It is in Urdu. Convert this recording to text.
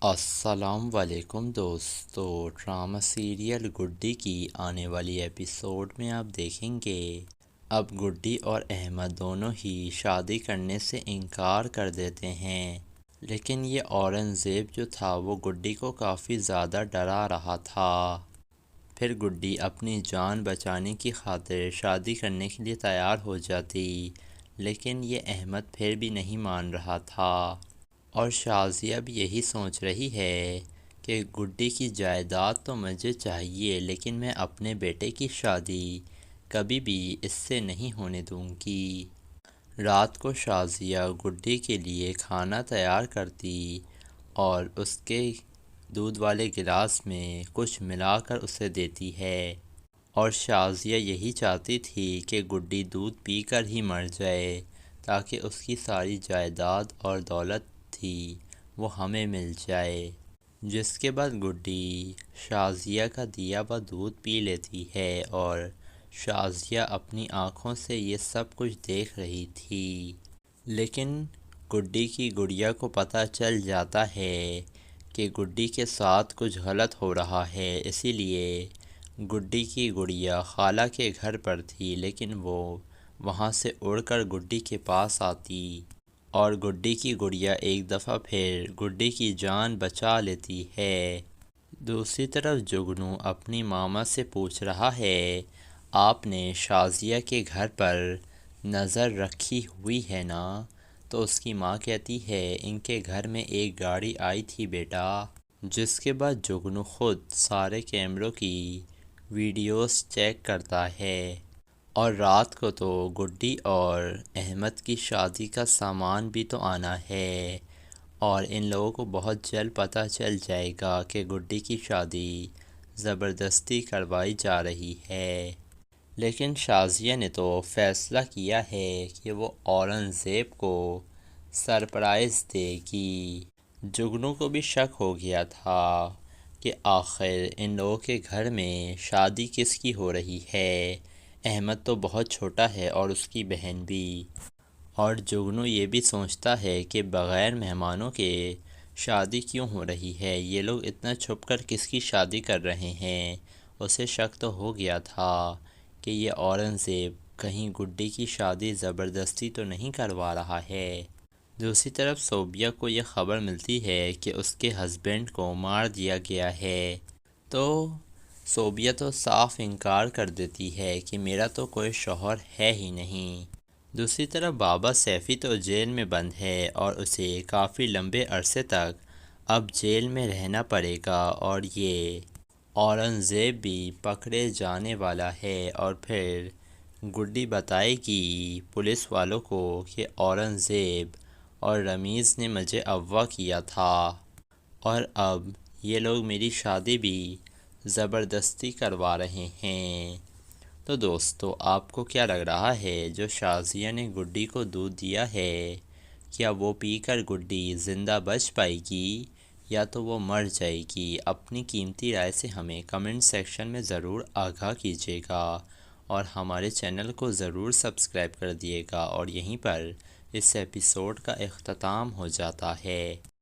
السلام علیکم دوستو، ڈرامہ سیریل گڈی کی آنے والی ایپیسوڈ میں آپ دیکھیں گے اب گڈی اور احمد دونوں ہی شادی کرنے سے انکار کر دیتے ہیں، لیکن یہ اورنگزیب جو تھا وہ گڈی کو کافی زیادہ ڈرا رہا تھا۔ پھر گڈی اپنی جان بچانے کی خاطر شادی کرنے کے لیے تیار ہو جاتی، لیکن یہ احمد پھر بھی نہیں مان رہا تھا۔ اور شازیہ بھی یہی سوچ رہی ہے کہ گڈی کی جائیداد تو مجھے چاہیے، لیکن میں اپنے بیٹے کی شادی کبھی بھی اس سے نہیں ہونے دوں گی۔ رات کو شازیہ گڈی کے لیے کھانا تیار کرتی اور اس کے دودھ والے گلاس میں کچھ ملا کر اسے دیتی ہے، اور شازیہ یہی چاہتی تھی کہ گڈی دودھ پی کر ہی مر جائے تاکہ اس کی ساری جائیداد اور دولت تھی وہ ہمیں مل جائے۔ جس کے بعد گڈی شازیہ کا دیا ہوا دودھ پی لیتی ہے اور شازیہ اپنی آنکھوں سے یہ سب کچھ دیکھ رہی تھی، لیکن گڈی کی گڑیا کو پتہ چل جاتا ہے کہ گڈی کے ساتھ کچھ غلط ہو رہا ہے۔ اسی لیے گڈی کی گڑیا خالہ کے گھر پر تھی، لیکن وہ وہاں سے اڑ کر گڈی کے پاس آتی اور گڈی کی گڑیا ایک دفعہ پھر گڈی کی جان بچا لیتی ہے۔ دوسری طرف جگنو اپنی ماما سے پوچھ رہا ہے، آپ نے شازیہ کے گھر پر نظر رکھی ہوئی ہے نا؟ تو اس کی ماں کہتی ہے، ان کے گھر میں ایک گاڑی آئی تھی بیٹا۔ جس کے بعد جگنو خود سارے کیمروں کی ویڈیوز چیک کرتا ہے، اور رات کو تو گڈی اور احمد کی شادی کا سامان بھی تو آنا ہے، اور ان لوگوں کو بہت جلد پتہ چل جائے گا کہ گڈی کی شادی زبردستی کروائی جا رہی ہے۔ لیکن شازیہ نے تو فیصلہ کیا ہے کہ وہ اورنگزیب کو سرپرائز دے گی۔ جگنو کو بھی شک ہو گیا تھا کہ آخر ان لوگوں کے گھر میں شادی کس کی ہو رہی ہے۔ احمد تو بہت چھوٹا ہے اور اس کی بہن بھی، اور جگنو یہ بھی سوچتا ہے کہ بغیر مہمانوں کے شادی کیوں ہو رہی ہے، یہ لوگ اتنا چھپ کر کس کی شادی کر رہے ہیں۔ اسے شک تو ہو گیا تھا کہ یہ اورنگزیب کہیں گڈی کی شادی زبردستی تو نہیں کروا رہا ہے۔ دوسری طرف صوبیہ کو یہ خبر ملتی ہے کہ اس کے ہسبینڈ کو مار دیا گیا ہے، تو صوبیہ تو صاف انکار کر دیتی ہے کہ میرا تو کوئی شوہر ہے ہی نہیں۔ دوسری طرف بابا سیفی تو جیل میں بند ہے اور اسے کافی لمبے عرصے تک اب جیل میں رہنا پڑے گا، اور یہ اورنگزیب بھی پکڑے جانے والا ہے، اور پھر گڈی بتائے گی پولیس والوں کو کہ اورنگزیب اور رمیز نے مجھے اغوا کیا تھا، اور اب یہ لوگ میری شادی بھی زبردستی کروا رہے ہیں۔ تو دوستو، آپ کو کیا لگ رہا ہے جو شازیہ نے گڈی کو دودھ دیا ہے، کیا وہ پی کر گڈی زندہ بچ پائے گی یا تو وہ مر جائے گی؟ اپنی قیمتی رائے سے ہمیں کمنٹ سیکشن میں ضرور آگاہ کیجیے گا، اور ہمارے چینل کو ضرور سبسکرائب کر دیے گا، اور یہیں پر اس ایپیسوڈ کا اختتام ہو جاتا ہے۔